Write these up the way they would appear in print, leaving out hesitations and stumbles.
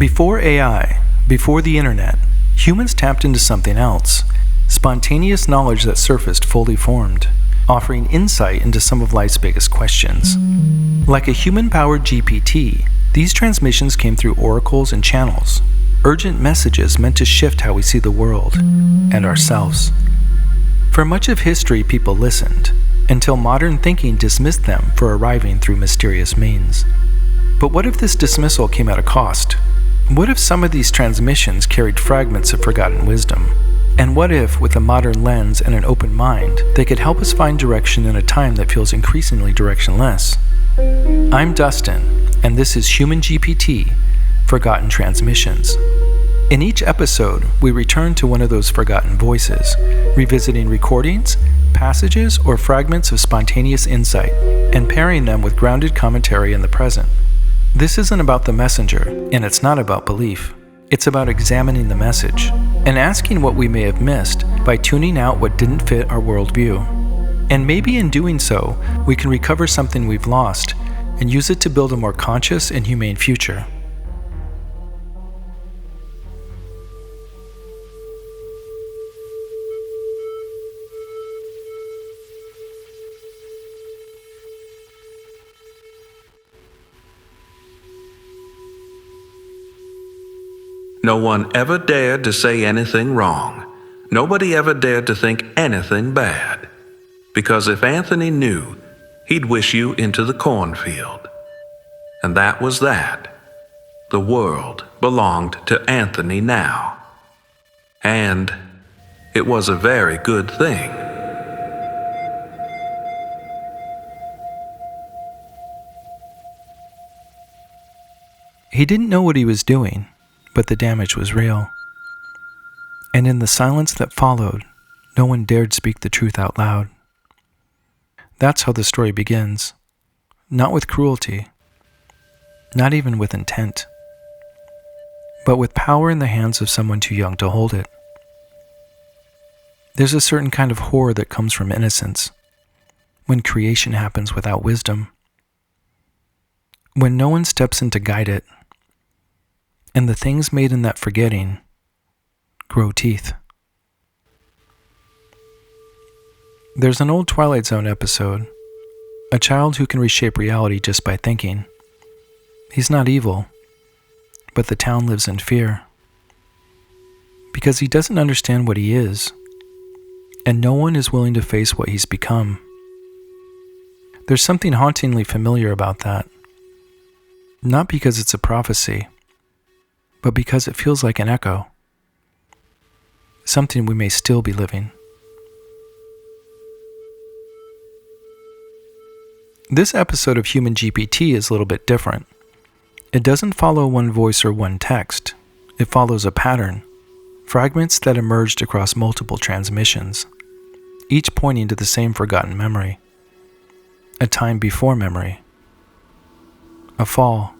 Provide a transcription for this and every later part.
Before AI, before the internet, humans tapped into something else, spontaneous knowledge that surfaced fully formed, offering insight into some of life's biggest questions. Like a human-powered GPT, these transmissions came through oracles and channels, urgent messages meant to shift how we see the world and ourselves. For much of history, people listened, until modern thinking dismissed them for arriving through mysterious means. But what if this dismissal came at a cost? What if some of these transmissions carried fragments of forgotten wisdom? And what if, with a modern lens and an open mind, they could help us find direction in a time that feels increasingly directionless? I'm Dustin, and this is HumanGPT, Forgotten Transmissions. In each episode, we return to one of those forgotten voices, revisiting recordings, passages, or fragments of spontaneous insight, and pairing them with grounded commentary in the present. This isn't about the messenger, and it's not about belief. It's about examining the message, and asking what we may have missed by tuning out what didn't fit our worldview. And maybe in doing so, we can recover something we've lost, and use it to build a more conscious and humane future. No one ever dared to say anything wrong. Nobody ever dared to think anything bad. Because if Anthony knew, he'd wish you into the cornfield. And that was that. The world belonged to Anthony now. And it was a very good thing. He didn't know what he was doing, but the damage was real. And in the silence that followed, no one dared speak the truth out loud. That's how the story begins. Not with cruelty, not even with intent, but with power in the hands of someone too young to hold it. There's a certain kind of horror that comes from innocence, when creation happens without wisdom, when no one steps in to guide it, and the things made in that forgetting grow teeth. There's an old Twilight Zone episode, a child who can reshape reality just by thinking. He's not evil, but the town lives in fear. Because he doesn't understand what he is, and no one is willing to face what he's become. There's something hauntingly familiar about that. Not because it's a prophecy, but because it feels like an echo. Something we may still be living. This episode of HumanGPT is a little bit different. It doesn't follow one voice or one text. It follows a pattern, fragments that emerged across multiple transmissions, each pointing to the same forgotten memory. A time before memory. A fall.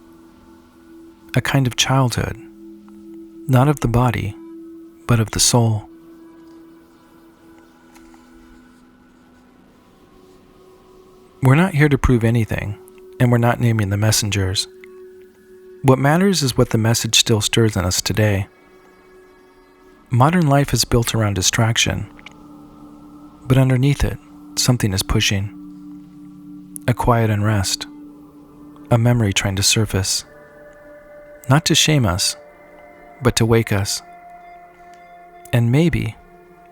A kind of childhood. Not of the body, but of the soul. We're not here to prove anything, and we're not naming the messengers. What matters is what the message still stirs in us today. Modern life is built around distraction, but underneath it, something is pushing. A quiet unrest, a memory trying to surface. Not to shame us, but to wake us. And maybe,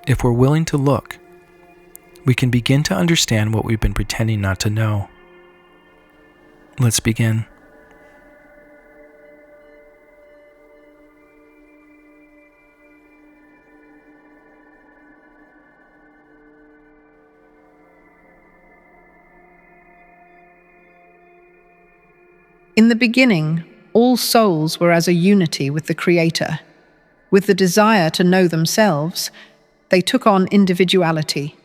if we're willing to look, we can begin to understand what we've been pretending not to know. Let's begin. In the beginning, all souls were as a unity with the Creator. With the desire to know themselves, they took on individuality.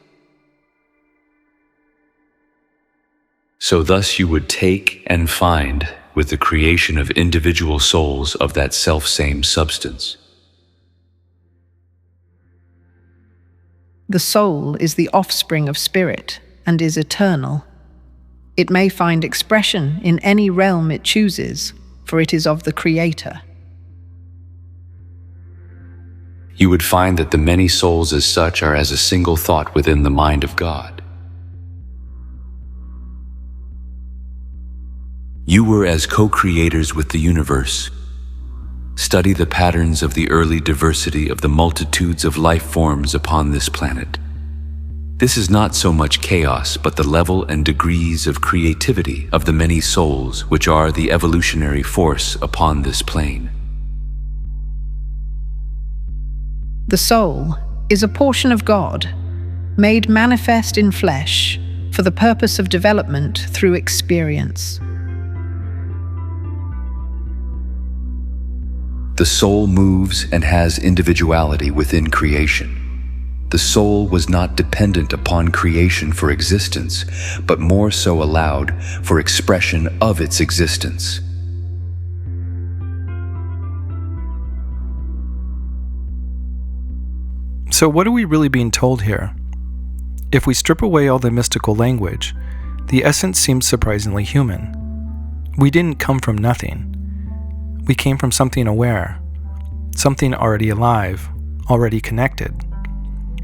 So thus you would take and find with the creation of individual souls of that self-same substance. The soul is the offspring of spirit and is eternal. It may find expression in any realm it chooses, for it is of the Creator. you would find that the many souls as such are as a single thought within the mind of God. You were as co-creators with the universe. Study the patterns of the early diversity of the multitudes of life forms upon this planet. This is not so much chaos, but the level and degrees of creativity of the many souls which are the evolutionary force upon this plane. The soul is a portion of God, made manifest in flesh for the purpose of development through experience. The soul moves and has individuality within creation. The soul was not dependent upon creation for existence, but more so allowed for expression of its existence. So what are we really being told here? If we strip away all the mystical language, the essence seems surprisingly human. We didn't come from nothing. We came from something aware, something already alive, already connected.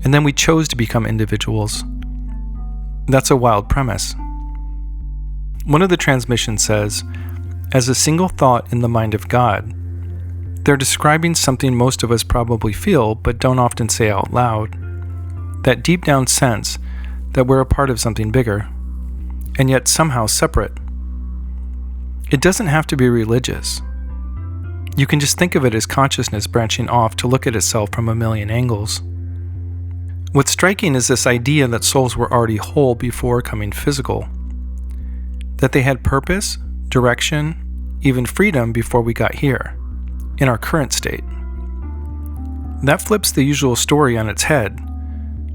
And then we chose to become individuals. That's a wild premise. One of the transmissions says, as a single thought in the mind of God. They're describing something most of us probably feel but don't often say out loud. That deep down sense that we're a part of something bigger, and yet somehow separate. It doesn't have to be religious. You can just think of it as consciousness branching off to look at itself from a million angles. What's striking is this idea that souls were already whole before coming physical. That they had purpose, direction, even freedom before we got here, in our current state. That flips the usual story on its head.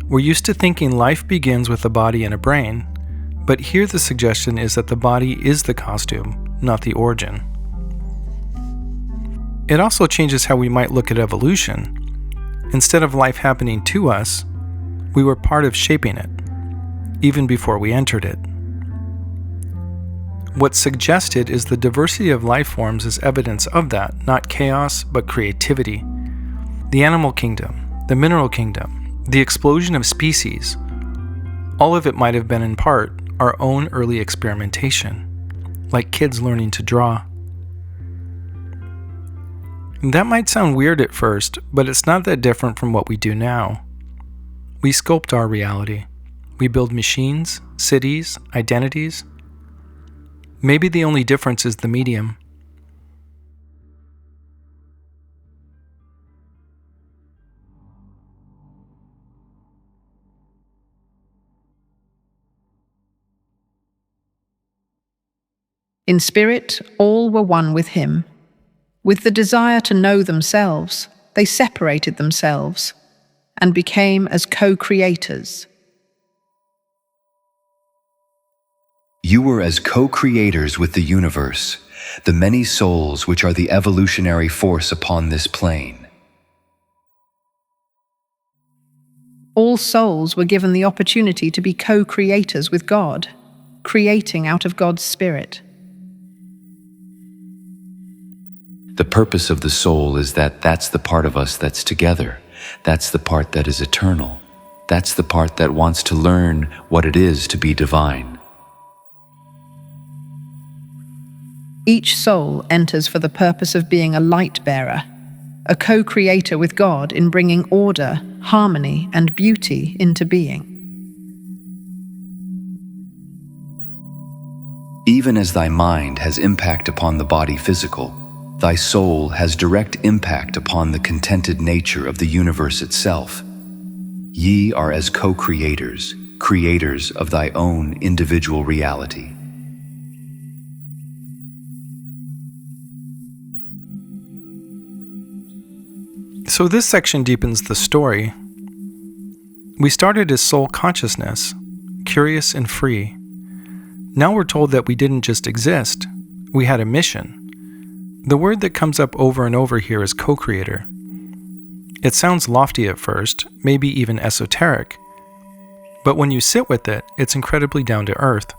We're used to thinking life begins with a body and a brain, but here the suggestion is that the body is the costume, not the origin. It also changes how we might look at evolution. Instead of life happening to us, we were part of shaping it, even before we entered it. What's suggested is the diversity of life forms is evidence of that, not chaos, but creativity. The animal kingdom, the mineral kingdom, the explosion of species, all of it might have been in part our own early experimentation, like kids learning to draw. That might sound weird at first, but it's not that different from what we do now. We sculpt our reality. We build machines, cities, identities. Maybe the only difference is the medium. In spirit, all were one with him. With the desire to know themselves, they separated themselves and became as co-creators. You were as co-creators with the universe, the many souls which are the evolutionary force upon this plane. All souls were given the opportunity to be co-creators with God, creating out of God's spirit. The purpose of the soul is that that's the part of us that's together. That's the part that is eternal. That's the part that wants to learn what it is to be divine. Each soul enters for the purpose of being a light bearer, a co-creator with God in bringing order, harmony, and beauty into being. Even as thy mind has impact upon the body physical, thy soul has direct impact upon the contented nature of the universe itself. Ye are as co-creators, creators of thy own individual reality. So this section deepens the story. We started as soul consciousness, curious and free. Now we're told that we didn't just exist, we had a mission. The word that comes up over and over here is co-creator. It sounds lofty at first, maybe even esoteric, but when you sit with it, it's incredibly down to earth.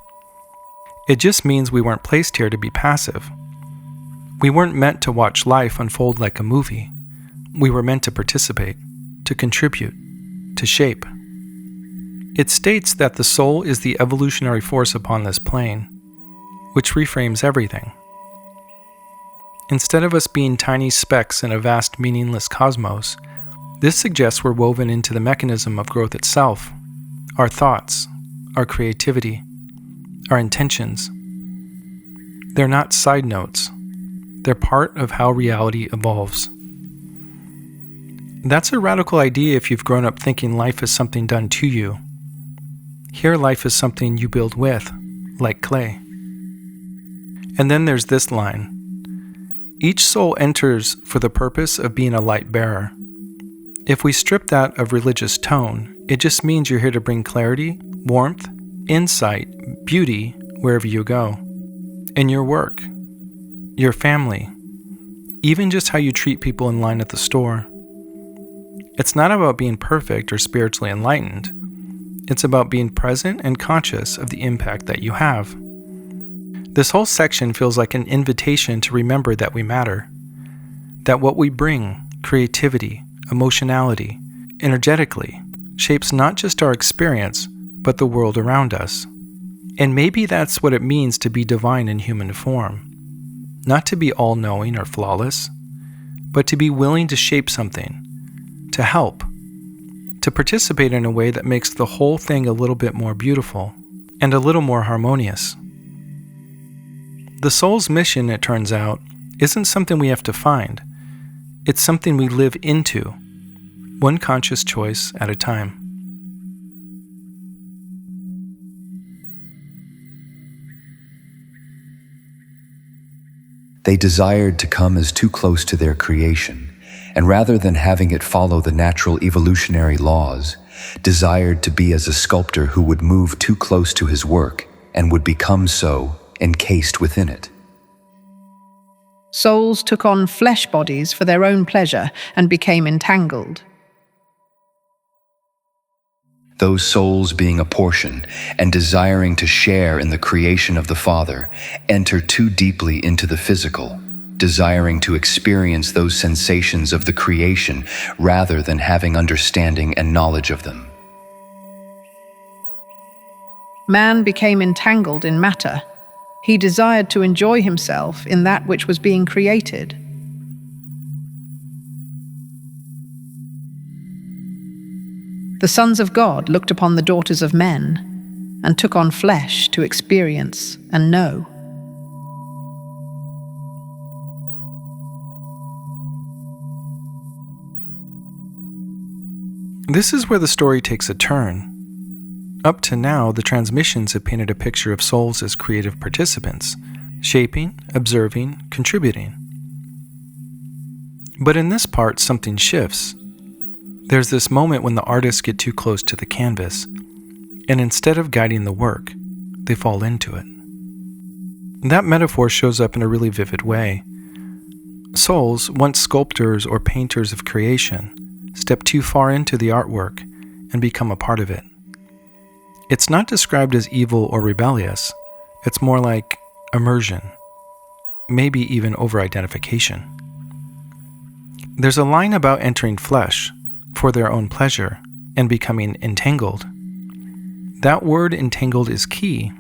It just means we weren't placed here to be passive. We weren't meant to watch life unfold like a movie. We were meant to participate. to contribute, to shape. It states that the soul is the evolutionary force upon this plane, which reframes everything. Instead of us being tiny specks in a vast, meaningless cosmos, this suggests we're woven into the mechanism of growth itself, our thoughts, our creativity, our intentions. They're not side notes. They're part of how reality evolves. That's a radical idea if you've grown up thinking life is something done to you. Here, life is something you build with, like clay. And then there's this line. Each soul enters for the purpose of being a light bearer. If we strip that of religious tone, it just means you're here to bring clarity, warmth, insight, beauty wherever you go. In your work, your family, even just how you treat people in line at the store. It's not about being perfect or spiritually enlightened. It's about being present and conscious of the impact that you have. This whole section feels like an invitation to remember that we matter, that what we bring, creativity, emotionality, energetically, shapes not just our experience, but the world around us. And maybe that's what it means to be divine in human form. Not to be all-knowing or flawless, but to be willing to shape something, to help, to participate in a way that makes the whole thing a little bit more beautiful and a little more harmonious. The soul's mission, it turns out, isn't something we have to find. It's something we live into, one conscious choice at a time. They desired to come as too close to their creation, and rather than having it follow the natural evolutionary laws, desired to be as a sculptor who would move too close to his work and would become so encased within it. Souls took on flesh bodies for their own pleasure and became entangled. Those souls being a portion and desiring to share in the creation of the Father enter too deeply into the physical, desiring to experience those sensations of the creation rather than having understanding and knowledge of them. Man became entangled in matter. He desired to enjoy himself in that which was being created. The sons of God looked upon the daughters of men and took on flesh to experience and know. This is where the story takes a turn. Up to now, the transmissions have painted a picture of souls as creative participants, shaping, observing, contributing. But in this part, something shifts. There's this moment when the artists get too close to the canvas, and instead of guiding the work, they fall into it. That metaphor shows up in a really vivid way. Souls, once sculptors or painters of creation, step too far into the artwork and become a part of it. It's not described as evil or rebellious. It's more like immersion, maybe even over-identification. There's a line about entering flesh for their own pleasure and becoming entangled. That word entangled is key.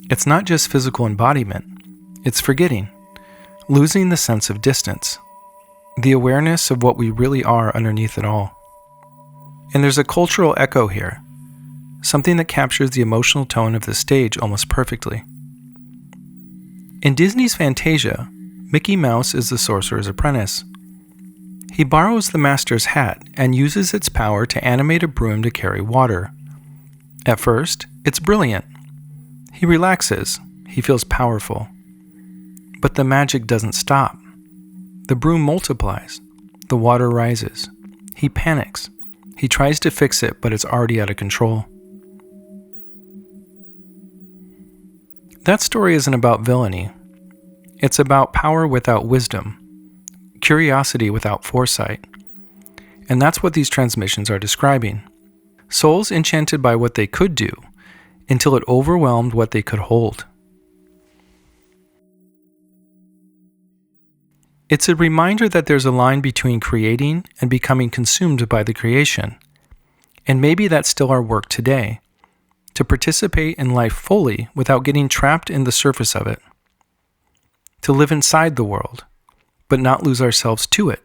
It's not just physical embodiment, it's forgetting, losing the sense of distance, the awareness of what we really are underneath it all. And there's a cultural echo here, something that captures the emotional tone of the stage almost perfectly. In Disney's Fantasia, Mickey Mouse is the sorcerer's apprentice. He borrows the master's hat and uses its power to animate a broom to carry water. At first, it's brilliant. He relaxes, he feels powerful. But the magic doesn't stop. The broom multiplies, the water rises. He panics. He tries to fix it, but it's already out of control. That story isn't about villainy. It's about power without wisdom, curiosity without foresight. And that's what these transmissions are describing. Souls enchanted by what they could do until it overwhelmed what they could hold. It's a reminder that there's a line between creating and becoming consumed by the creation. And maybe that's still our work today, to participate in life fully without getting trapped in the surface of it. To live inside the world, but not lose ourselves to it.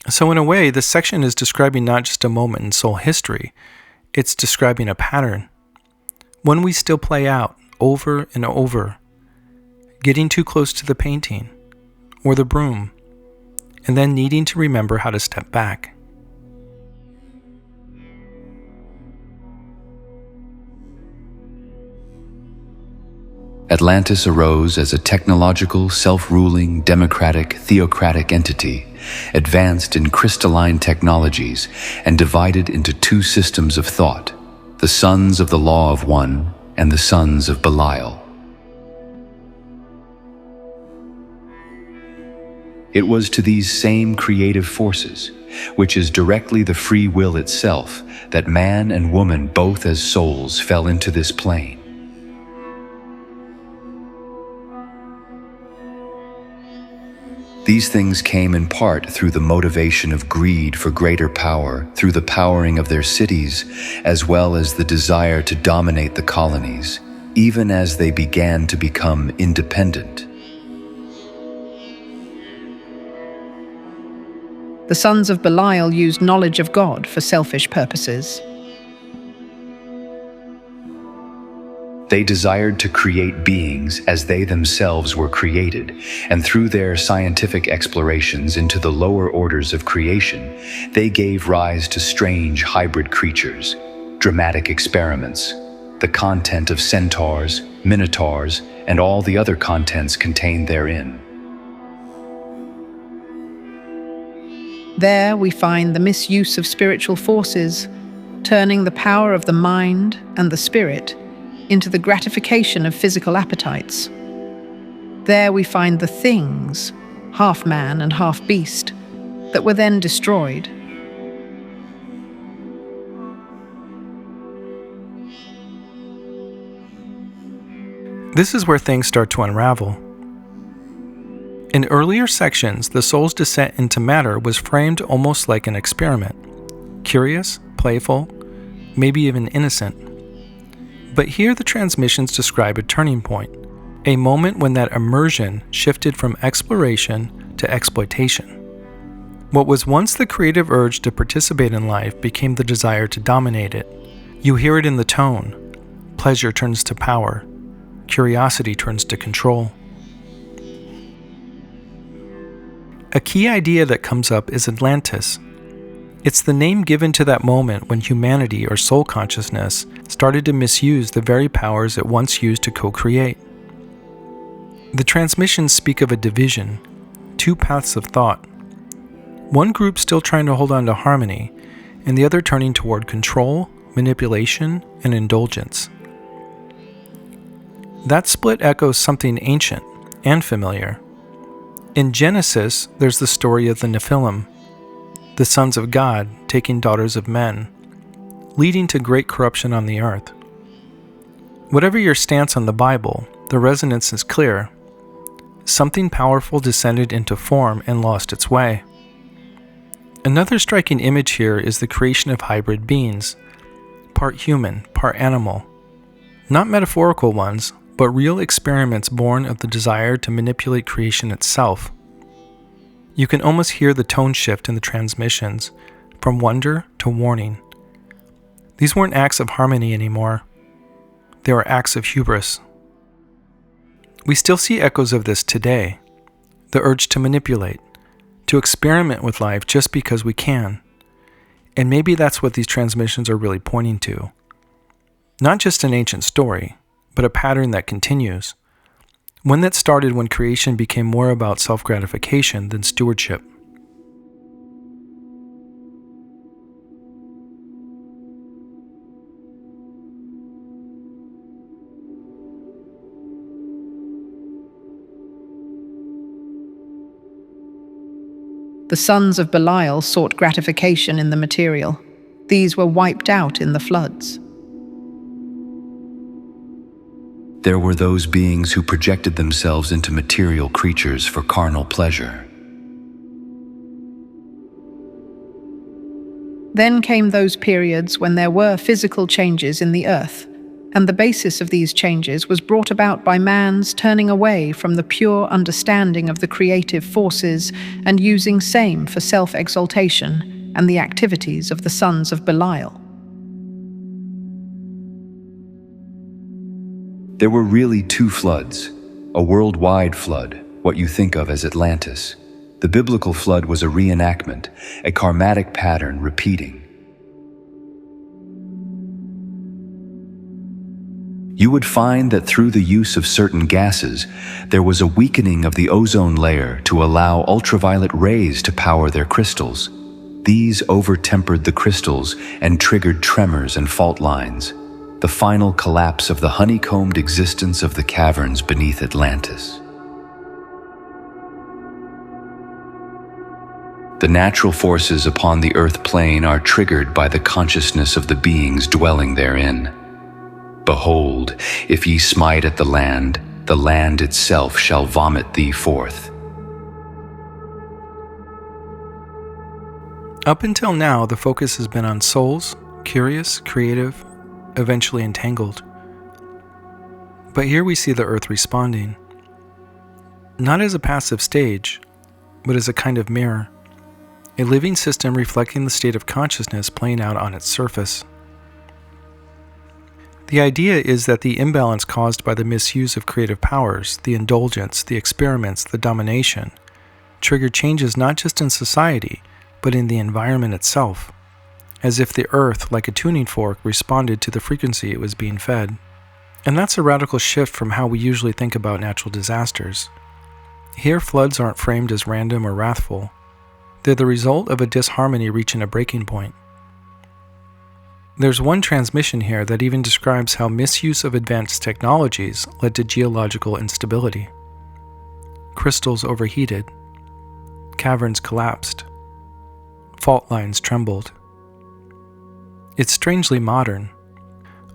So in a way, this section is describing not just a moment in soul history, it's describing a pattern. One we still play out over and over, getting too close to the painting or the broom, and then needing to remember how to step back. Atlantis arose as a technological, self-ruling, democratic, theocratic entity, advanced in crystalline technologies and divided into two systems of thought, the sons of the Law of One and the sons of Belial. It was to these same creative forces, which is directly the free will itself, that man and woman both as souls fell into this plane. These things came in part through the motivation of greed for greater power, through the powering of their cities, as well as the desire to dominate the colonies, even as they began to become independent. The sons of Belial used knowledge of God for selfish purposes. They desired to create beings as they themselves were created, and through their scientific explorations into the lower orders of creation, they gave rise to strange hybrid creatures, dramatic experiments, the content of centaurs, minotaurs, and all the other contents contained therein. There we find the misuse of spiritual forces, turning the power of the mind and the spirit into the gratification of physical appetites. There we find the things, half man and half beast, that were then destroyed. This is where things start to unravel. In earlier sections, the soul's descent into matter was framed almost like an experiment, curious, playful, maybe even innocent. But here the transmissions describe a turning point, a moment when that immersion shifted from exploration to exploitation. What was once the creative urge to participate in life became the desire to dominate it. You hear it in the tone. Pleasure turns to power. Curiosity turns to control. A key idea that comes up is Atlantis. It's the name given to that moment when humanity or soul consciousness started to misuse the very powers it once used to co-create. The transmissions speak of a division, two paths of thought. One group still trying to hold on to harmony, and the other turning toward control, manipulation, and indulgence. That split echoes something ancient and familiar. In Genesis, there's the story of the Nephilim, the sons of God taking daughters of men, leading to great corruption on the earth. Whatever your stance on the Bible, the resonance is clear. Something powerful descended into form and lost its way. Another striking image here is the creation of hybrid beings, part human, part animal. Not metaphorical ones, but real experiments born of the desire to manipulate creation itself. You can almost hear the tone shift in the transmissions, from wonder to warning. These weren't acts of harmony anymore. They were acts of hubris. We still see echoes of this today. The urge to manipulate, to experiment with life just because we can. And maybe that's what these transmissions are really pointing to. Not just an ancient story, but a pattern that continues. One that started when creation became more about self-gratification than stewardship. The sons of Belial sought gratification in the material. These were wiped out in the floods. There were those beings who projected themselves into material creatures for carnal pleasure. Then came those periods when there were physical changes in the earth, and the basis of these changes was brought about by man's turning away from the pure understanding of the creative forces and using same for self-exaltation and the activities of the sons of Belial. There were really two floods, a worldwide flood, what you think of as Atlantis. The biblical flood was a reenactment, a karmatic pattern repeating. You would find that through the use of certain gases, there was a weakening of the ozone layer to allow ultraviolet rays to power their crystals. These over-tempered the crystals and triggered tremors and fault lines, the final collapse of the honeycombed existence of the caverns beneath Atlantis. The natural forces upon the earth plane are triggered by the consciousness of the beings dwelling therein. Behold, if ye smite at the land itself shall vomit thee forth. Up until now, the focus has been on souls, curious, creative, eventually entangled. But here we see the earth responding, not as a passive stage, but as a kind of mirror. A living system reflecting the state of consciousness playing out on its surface. The idea is that the imbalance caused by the misuse of creative powers, the indulgence, the experiments, the domination, triggered changes not just in society, but in the environment itself, as if the earth, like a tuning fork, responded to the frequency it was being fed. And that's a radical shift from how we usually think about natural disasters. Here, floods aren't framed as random or wrathful. They're the result of a disharmony reaching a breaking point. There's one transmission here that even describes how misuse of advanced technologies led to geological instability. Crystals overheated, caverns collapsed, fault lines trembled. It's strangely modern,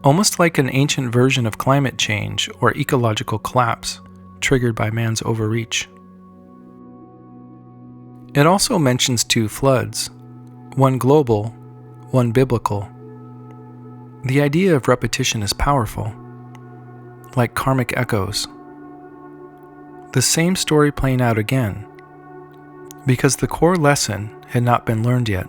almost like an ancient version of climate change or ecological collapse triggered by man's overreach. It also mentions two floods, one global, one biblical. The idea of repetition is powerful, like karmic echoes. The same story playing out again, because the core lesson had not been learned yet.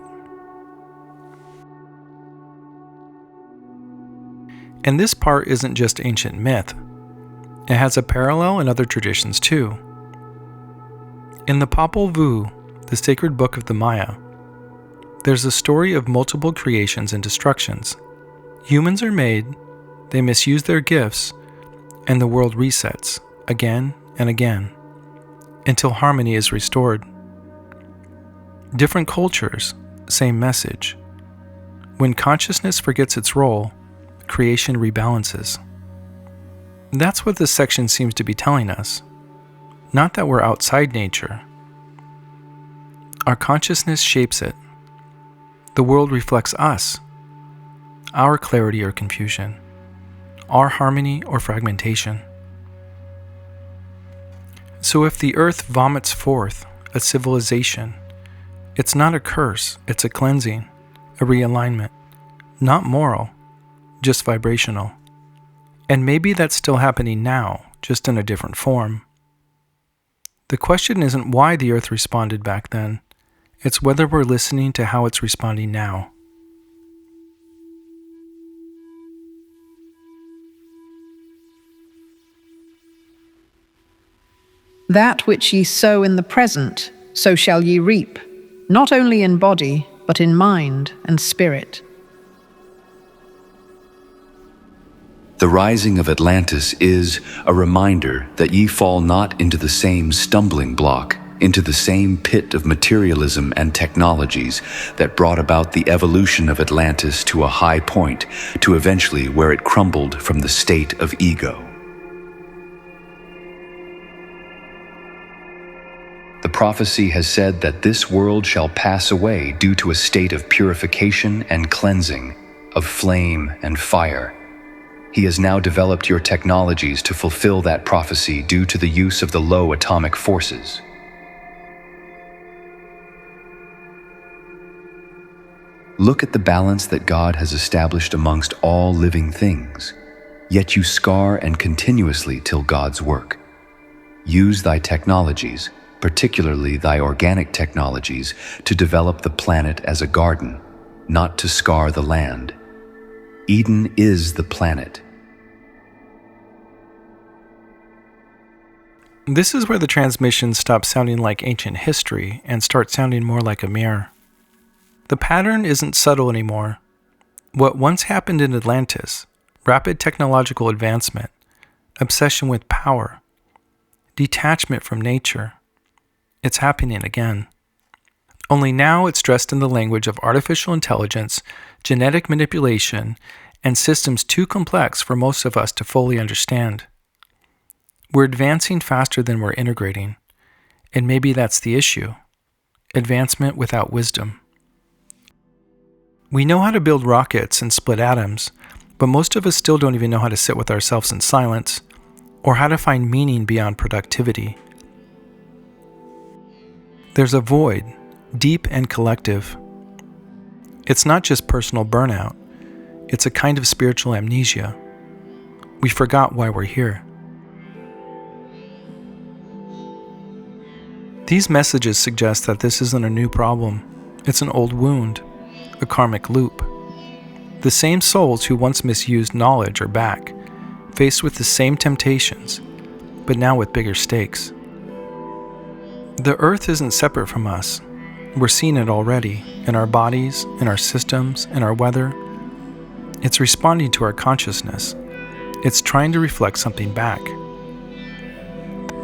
And this part isn't just ancient myth. It has a parallel in other traditions too. In the Popol Vuh, the sacred book of the Maya, there's a story of multiple creations and destructions. Humans are made, they misuse their gifts, and the world resets again and again until harmony is restored. Different cultures, same message. When consciousness forgets its role, creation rebalances. That's what this section seems to be telling us. Not that we're outside nature. Our consciousness shapes it. The world reflects us, our clarity or confusion, our harmony or fragmentation. So if the earth vomits forth a civilization, it's not a curse, it's a cleansing, a realignment, not moral, just vibrational. And maybe that's still happening now, just in a different form. The question isn't why the earth responded back then, it's whether we're listening to how it's responding now. That which ye sow in the present, so shall ye reap, not only in body, but in mind and spirit. The rising of Atlantis is a reminder that ye fall not into the same stumbling block, into the same pit of materialism and technologies that brought about the evolution of Atlantis to a high point, to eventually where it crumbled from the state of ego. The prophecy has said that this world shall pass away due to a state of purification and cleansing, of flame and fire. He has now developed your technologies to fulfill that prophecy due to the use of the low atomic forces. Look at the balance that God has established amongst all living things, yet you scar and continuously till God's work. Use thy technologies, particularly thy organic technologies, to develop the planet as a garden, not to scar the land. Eden is the planet. This is where the transmissions stop sounding like ancient history and start sounding more like a mirror. The pattern isn't subtle anymore. What once happened in Atlantis, rapid technological advancement, obsession with power, detachment from nature, it's happening again. Only now it's dressed in the language of artificial intelligence, genetic manipulation, and systems too complex for most of us to fully understand. We're advancing faster than we're integrating, and maybe that's the issue: advancement without wisdom. We know how to build rockets and split atoms, but most of us still don't even know how to sit with ourselves in silence, or how to find meaning beyond productivity. There's a void, deep and collective. It's not just personal burnout, it's a kind of spiritual amnesia. We forgot why we're here. These messages suggest that this isn't a new problem. It's an old wound, a karmic loop. The same souls who once misused knowledge are back, faced with the same temptations, but now with bigger stakes. The earth isn't separate from us. We're seeing it already, in our bodies, in our systems, in our weather. It's responding to our consciousness. It's trying to reflect something back.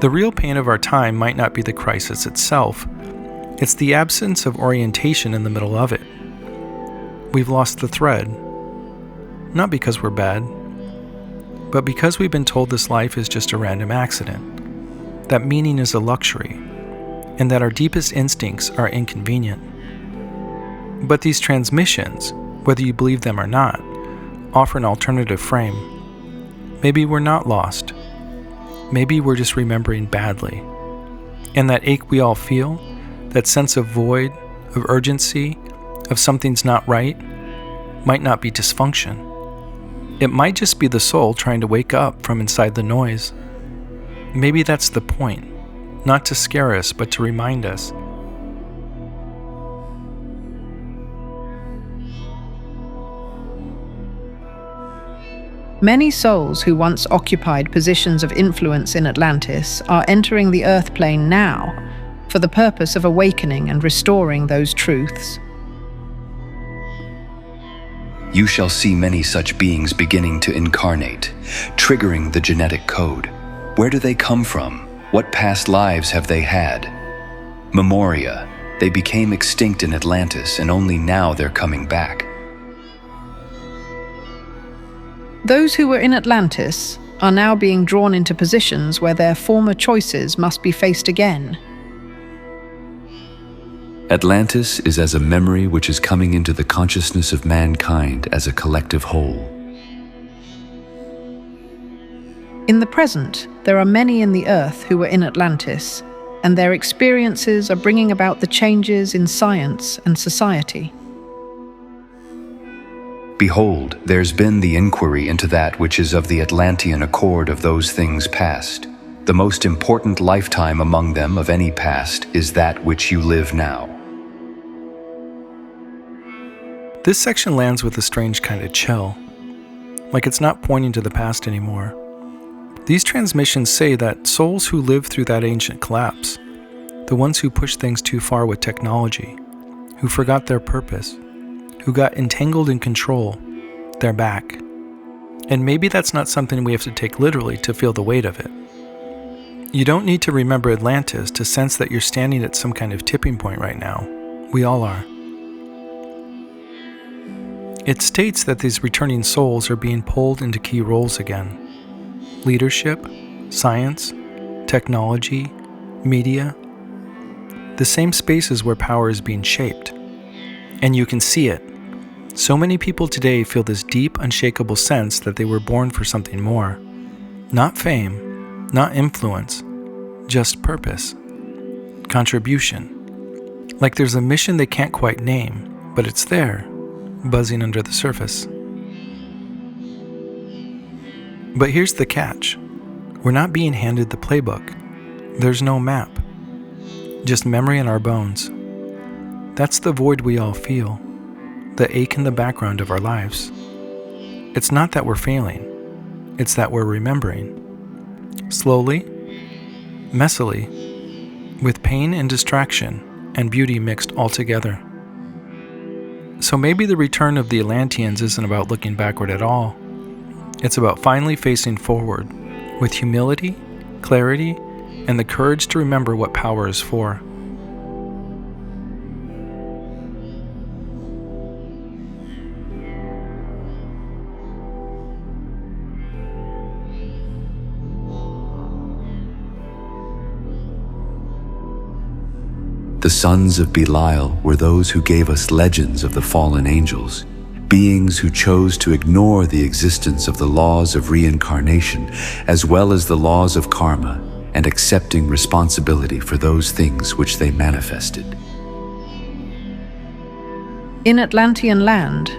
The real pain of our time might not be the crisis itself. It's the absence of orientation in the middle of it. We've lost the thread, not because we're bad, but because we've been told this life is just a random accident, that meaning is a luxury, and that our deepest instincts are inconvenient. But these transmissions, whether you believe them or not, offer an alternative frame. Maybe we're not lost. Maybe we're just remembering badly. And that ache we all feel, that sense of void, of urgency, of something's not right, might not be dysfunction. It might just be the soul trying to wake up from inside the noise. Maybe that's the point, not to scare us, but to remind us. Many souls who once occupied positions of influence in Atlantis are entering the earth plane now for the purpose of awakening and restoring those truths. You shall see many such beings beginning to incarnate, triggering the genetic code. Where do they come from? What past lives have they had? Memoria. They became extinct in Atlantis, and only now they're coming back. Those who were in Atlantis are now being drawn into positions where their former choices must be faced again. Atlantis is as a memory which is coming into the consciousness of mankind as a collective whole. In the present, there are many in the earth who were in Atlantis, and their experiences are bringing about the changes in science and society. Behold, there's been the inquiry into that which is of the Atlantean accord of those things past. The most important lifetime among them of any past is that which you live now. This section lands with a strange kind of chill, like it's not pointing to the past anymore. These transmissions say that souls who lived through that ancient collapse, the ones who pushed things too far with technology, who forgot their purpose, who got entangled in control, they're back. And maybe that's not something we have to take literally to feel the weight of it. You don't need to remember Atlantis to sense that you're standing at some kind of tipping point right now. We all are. It states that these returning souls are being pulled into key roles again. Leadership, science, technology, media. The same spaces where power is being shaped. And you can see it. So many people today feel this deep, unshakable sense that they were born for something more. Not fame, not influence, just purpose, contribution. Like there's a mission they can't quite name, but it's there, buzzing under the surface. But here's the catch. We're not being handed the playbook. There's no map. Just memory in our bones. That's the void we all feel, the ache in the background of our lives. It's not that we're failing. It's that we're remembering. Slowly, messily, with pain and distraction and beauty mixed all together. So maybe the return of the Atlanteans isn't about looking backward at all. It's about finally facing forward with humility, clarity, and the courage to remember what power is for. The sons of Belial were those who gave us legends of the fallen angels, beings who chose to ignore the existence of the laws of reincarnation as well as the laws of karma, and accepting responsibility for those things which they manifested. In Atlantean land,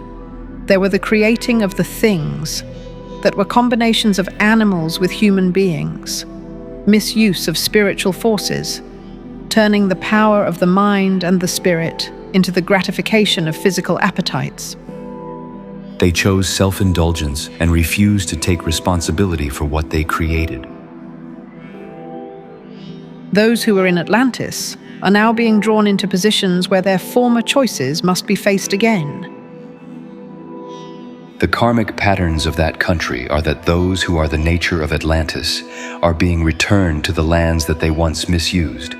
there were the creating of the things that were combinations of animals with human beings, misuse of spiritual forces, turning the power of the mind and the spirit into the gratification of physical appetites. They chose self-indulgence and refused to take responsibility for what they created. Those who were in Atlantis are now being drawn into positions where their former choices must be faced again. The karmic patterns of that country are that those who are the nature of Atlantis are being returned to the lands that they once misused.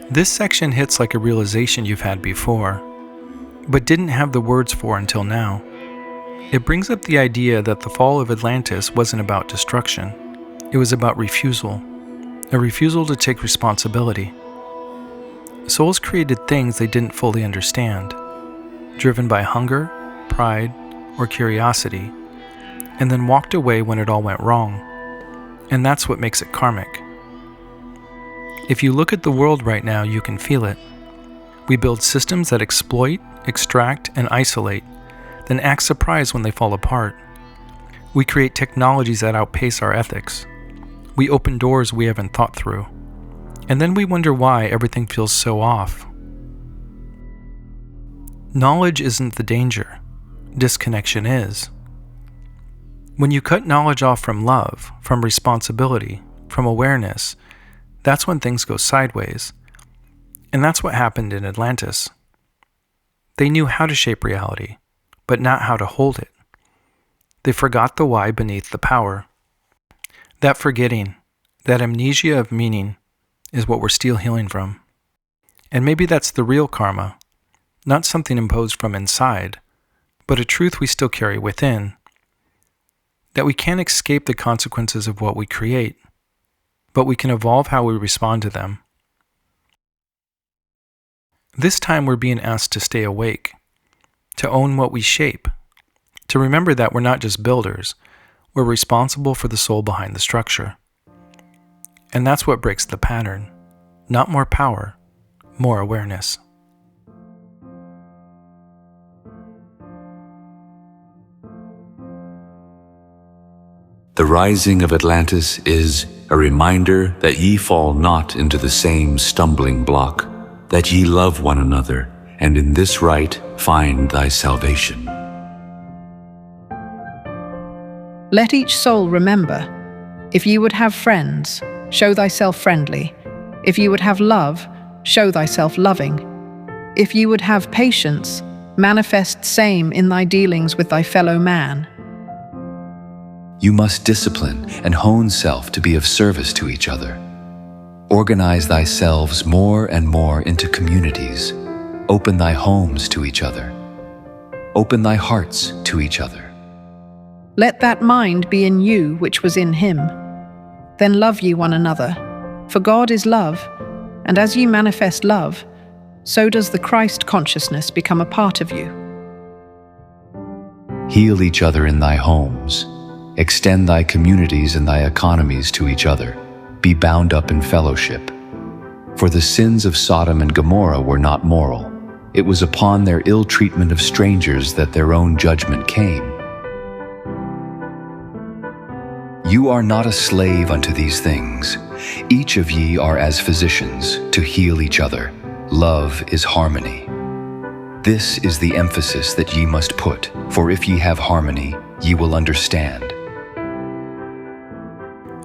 This section hits like a realization you've had before, but didn't have the words for until now. It brings up the idea that the fall of Atlantis wasn't about destruction. It was about refusal, a refusal to take responsibility. Souls created things they didn't fully understand, driven by hunger, pride, or curiosity, and then walked away when it all went wrong. And that's what makes it karmic. If you look at the world right now, you can feel it. We build systems that exploit, extract, and isolate, then act surprised when they fall apart. We create technologies that outpace our ethics. We open doors we haven't thought through. And then we wonder why everything feels so off. Knowledge isn't the danger. Disconnection is. When you cut knowledge off from love, from responsibility, from awareness, that's when things go sideways. And that's what happened in Atlantis. They knew how to shape reality, but not how to hold it. They forgot the why beneath the power. That forgetting, that amnesia of meaning, is what we're still healing from. And maybe that's the real karma, not something imposed from inside, but a truth we still carry within, that we can't escape the consequences of what we create, but we can evolve how we respond to them. This time we're being asked to stay awake, to own what we shape, to remember that we're not just builders, we're responsible for the soul behind the structure. And that's what breaks the pattern. Not more power, more awareness. The rising of Atlantis is a reminder that ye fall not into the same stumbling block, that ye love one another, and in this right find thy salvation. Let each soul remember, if ye would have friends, show thyself friendly. If ye would have love, show thyself loving. If ye would have patience, manifest same in thy dealings with thy fellow man. You must discipline and hone self to be of service to each other. Organize thyselves more and more into communities. Open thy homes to each other. Open thy hearts to each other. Let that mind be in you which was in him. Then love ye one another. For God is love, and as ye manifest love, so does the Christ consciousness become a part of you. Heal each other in thy homes. Extend thy communities and thy economies to each other. Be bound up in fellowship. For the sins of Sodom and Gomorrah were not moral. It was upon their ill treatment of strangers that their own judgment came. You are not a slave unto these things. Each of ye are as physicians, to heal each other. Love is harmony. This is the emphasis that ye must put, for if ye have harmony, ye will understand.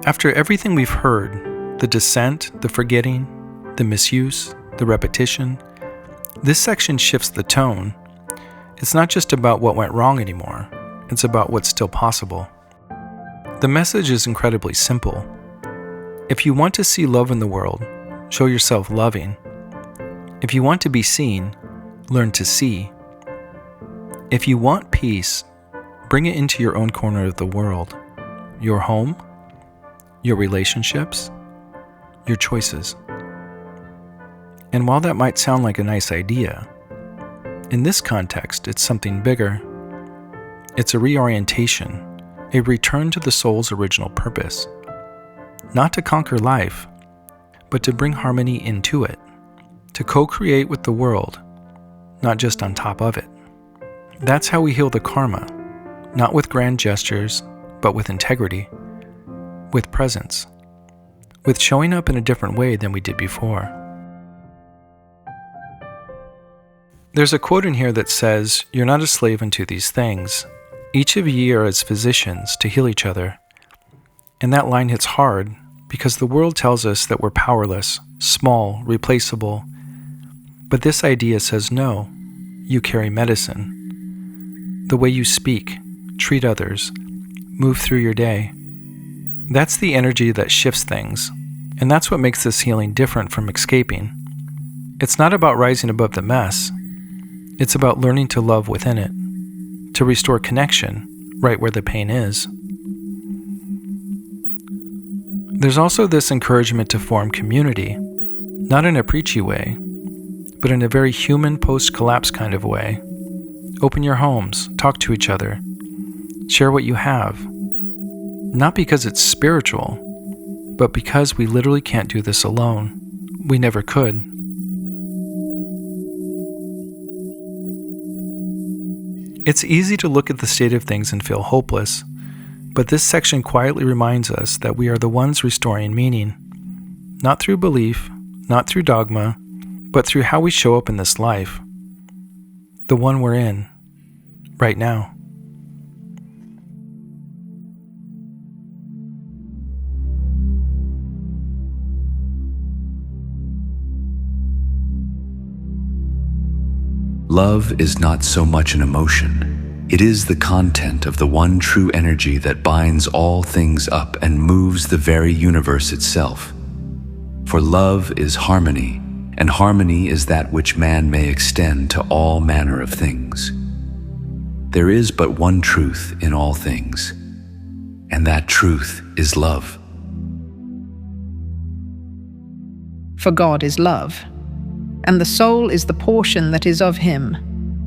After everything we've heard, the dissent, the forgetting, the misuse, the repetition, this section shifts the tone. It's not just about what went wrong anymore, it's about what's still possible. The message is incredibly simple. If you want to see love in the world, show yourself loving. If you want to be seen, learn to see. If you want peace, bring it into your own corner of the world, your home, your relationships, your choices. And while that might sound like a nice idea, in this context, it's something bigger. It's a reorientation, a return to the soul's original purpose. Not to conquer life, but to bring harmony into it, to co-create with the world, not just on top of it. That's how we heal the karma, not with grand gestures, but with integrity, with presence, with showing up in a different way than we did before. There's a quote in here that says, "You're not a slave unto these things. Each of ye are as physicians to heal each other." And that line hits hard because the world tells us that we're powerless, small, replaceable. But this idea says no, you carry medicine. The way you speak, treat others, move through your day. That's the energy that shifts things, and that's what makes this healing different from escaping. It's not about rising above the mess. It's about learning to love within it, to restore connection right where the pain is. There's also this encouragement to form community, not in a preachy way, but in a very human post-collapse kind of way. Open your homes, talk to each other, share what you have. Not because it's spiritual, but because we literally can't do this alone. We never could. It's easy to look at the state of things and feel hopeless, but this section quietly reminds us that we are the ones restoring meaning, not through belief, not through dogma, but through how we show up in this life, the one we're in, right now. Love is not so much an emotion. It is the content of the one true energy that binds all things up and moves the very universe itself. For love is harmony, and harmony is that which man may extend to all manner of things. There is but one truth in all things, and that truth is love. For God is love, and the soul is the portion that is of him,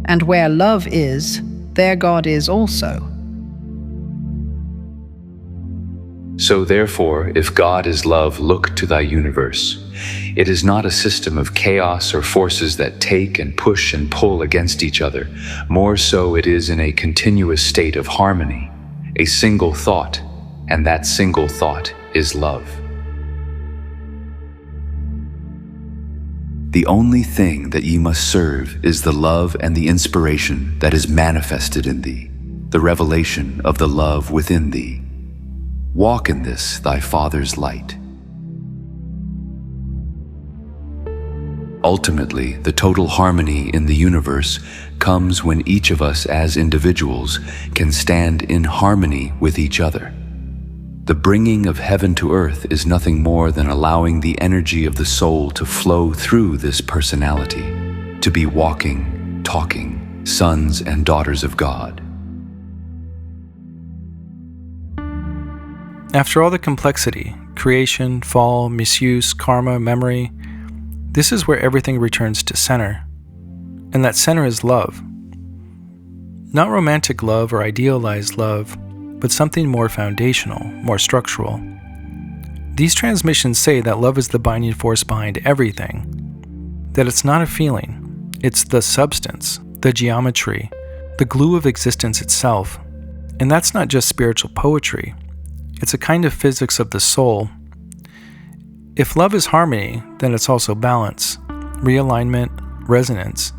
and where love is, there God is also. So therefore, if God is love, look to thy universe. It is not a system of chaos or forces that take and push and pull against each other. More so, it is in a continuous state of harmony, a single thought, and that single thought is love. The only thing that ye must serve is the love and the inspiration that is manifested in thee, the revelation of the love within thee. Walk in this thy Father's light. Ultimately, the total harmony in the universe comes when each of us as individuals can stand in harmony with each other. The bringing of heaven to earth is nothing more than allowing the energy of the soul to flow through this personality, to be walking, talking, sons and daughters of God. After all the complexity, creation, fall, misuse, karma, memory, This is where everything returns to center. And that center is love. Not romantic love or idealized love, but something more foundational, more structural. These transmissions say that love is the binding force behind everything, that it's not a feeling, it's the substance, the geometry, the glue of existence itself. And that's not just spiritual poetry, it's a kind of physics of the soul. If love is harmony, then it's also balance, realignment, resonance.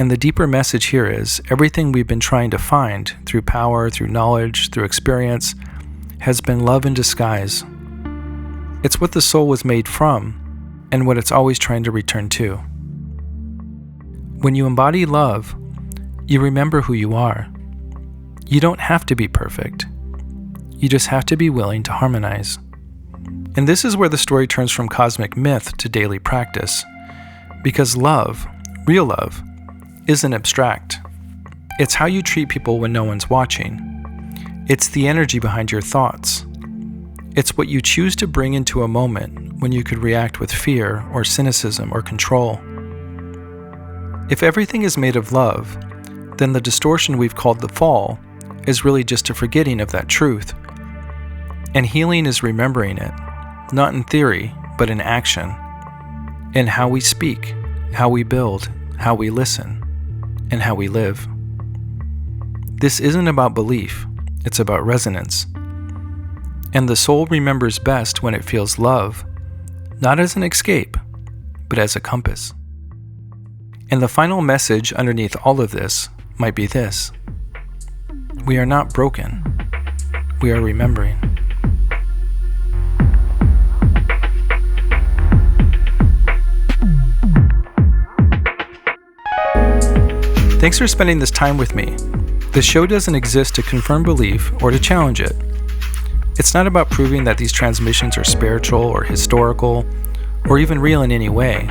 And the deeper message here is everything we've been trying to find through power, through knowledge, through experience, has been love in disguise. It's what the soul was made from, and what it's always trying to return to. When you embody love, you remember who you are. You don't have to be perfect. You just have to be willing to harmonize. And this is where the story turns from cosmic myth to daily practice. Because love, real love, isn't abstract. It's how you treat people when no one's watching. It's the energy behind your thoughts. It's what you choose to bring into a moment when you could react with fear or cynicism or control. If everything is made of love, then the distortion we've called the fall is really just a forgetting of that truth. And healing is remembering it, not in theory, but in action. In how we speak, how we build, how we listen, and how we live. This isn't about belief, it's about resonance. And the soul remembers best when it feels love, not as an escape, but as a compass. And the final message underneath all of this might be this: we are not broken, we are remembering. Thanks for spending this time with me. This show doesn't exist to confirm belief or to challenge it. It's not about proving that these transmissions are spiritual or historical or even real in any way.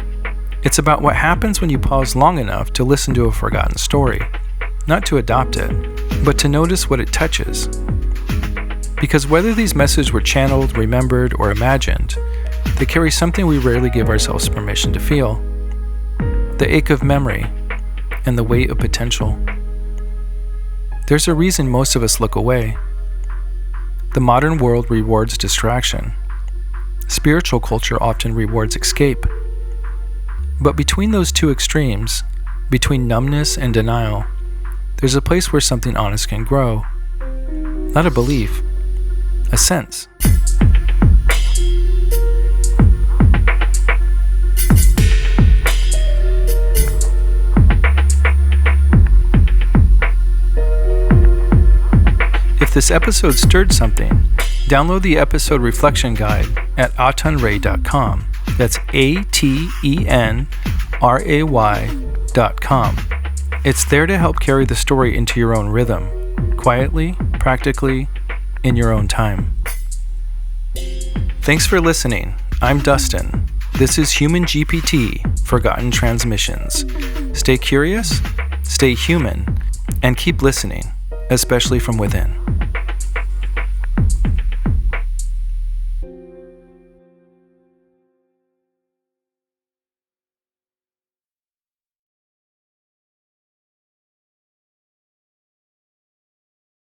It's about what happens when you pause long enough to listen to a forgotten story, not to adopt it, but to notice what it touches. Because whether these messages were channeled, remembered, or imagined, they carry something we rarely give ourselves permission to feel. The ache of memory, and the weight of potential. There's a reason most of us look away. The modern world rewards distraction. Spiritual culture often rewards escape. But between those two extremes, between numbness and denial, there's a place where something honest can grow. Not a belief, a sense. If this episode stirred something, download the episode reflection guide at atenray.com. That's ATENRAY.com. It's there to help carry the story into your own rhythm, quietly, practically, in your own time. Thanks for listening. I'm Dustin. This is HumanGPT, Forgotten Transmissions. Stay curious, stay human, and keep listening, especially from within.